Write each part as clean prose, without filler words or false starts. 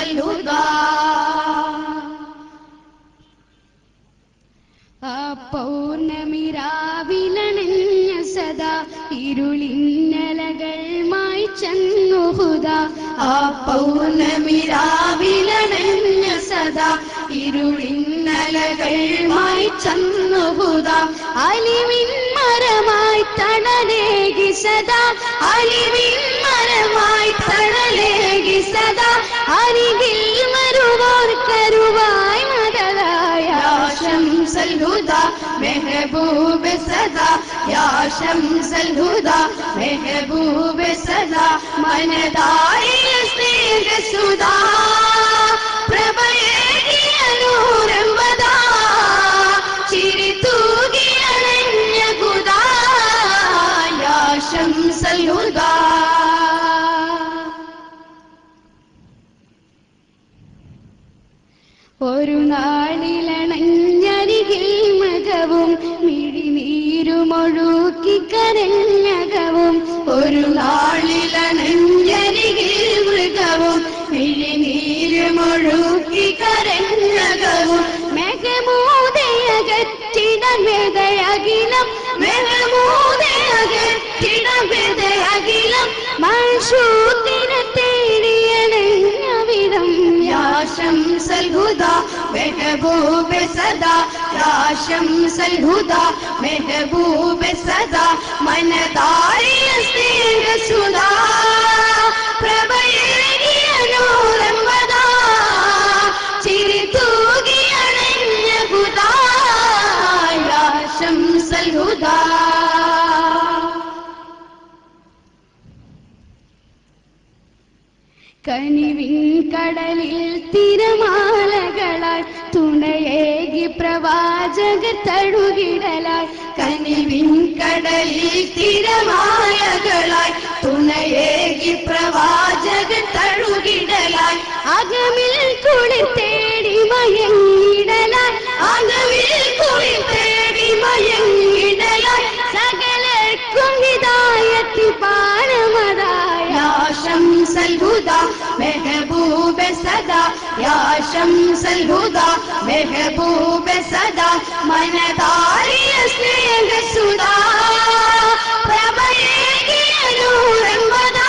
الهدى പൗർണമിരാവിലണഞ്ഞ സദാ ഇരുളിന്നലകൾ മായ്ച്ചെന്നു ഹുദാ ആ പൗർണമിരാവിലണഞ്ഞ സദാ ഇരുളിന്നലകൾ മായ്ച്ചെന്നു ഹുദാ അലിവിൻ മരമായി തണലേകി സദാ അലിവിൻ മരമായി തണലേകി സദാ അരികിൽ വരുവോർ കരുവായി മദദായ شمس الهدى محبوب صدا يا شمس الهدى محبوب صدا മനതാരിൽ സ്നേഹ സുധാ പ്രഭയേകിയ നൂരം വദാ ചിരി തൂകിയ അണഞ്ഞ ഖുദാ യാ شمس الهدى ഒരു നാളിലണഞ്ഞരികിൽ മകവും മിഴിനീരുമൊഴുക്കി കരഞ്ഞകവും ഒരു നാളിലണഞ്ഞരികിൽ മൃഗവും മിഴിനീരുമൊഴുക്കി കരഞ്ഞകവും മെഹമൂദയകറ്റിടം വേദയകിലം മെഹമൂദയകറ്റിടം വേദയകിലം മൻഷൂത്തിനെ തേടിയണഞ്ഞ വിധം യാ شمس الهدى محبوب صدا يا شمس الهدى محبوب صدا മനതാരിൽ സ്നേഹ സുധാ പ്രഭയേകിയ നൂരം വദാ ചിരി തൂകിയ അണഞ്ഞ ഖുദാ യാ شمس الهدى കനിവിൻ കടലിൽ തിരമാലകളായി തുണയേകി പ്രവാചക തഴുകിടലായി കനിവിൻ കടലിൽ തിരമാലകളായി തുണയേകി പ്രവാചക തഴുകിടലായി അകമിൽ കുളിർ തേടി മയങ്ങിടലായി അകമിൽ കുളിർ തേടി മയങ്ങിടലായി സകലർക്കും ഹിദായത്തി പാനമതായ شمس الهدى محبوب صدا يا شمس الهدى محبوب صدا മനതാരിൽ സ്നേഹ സുധാ പ്രഭയേകിയ നൂരം വദാ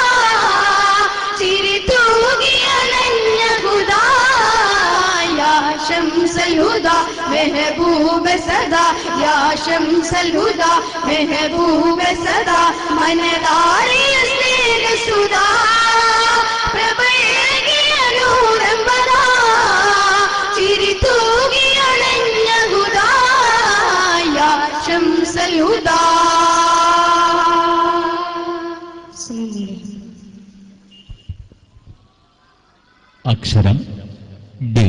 ചിരി തൂകിയ അണഞ്ഞ ഖുദാ യാ شمس الهدى محبوب صدا يا شمس الهدى محبوب صدا മനതാരിൽ സ്നേഹ സുധാ പ്രഭയേകിയ നൂരം വദാ ചിരി തൂകിയ അണഞ്ഞ ഖുദാ യാ شمس الهدى അക്ഷരം ഡി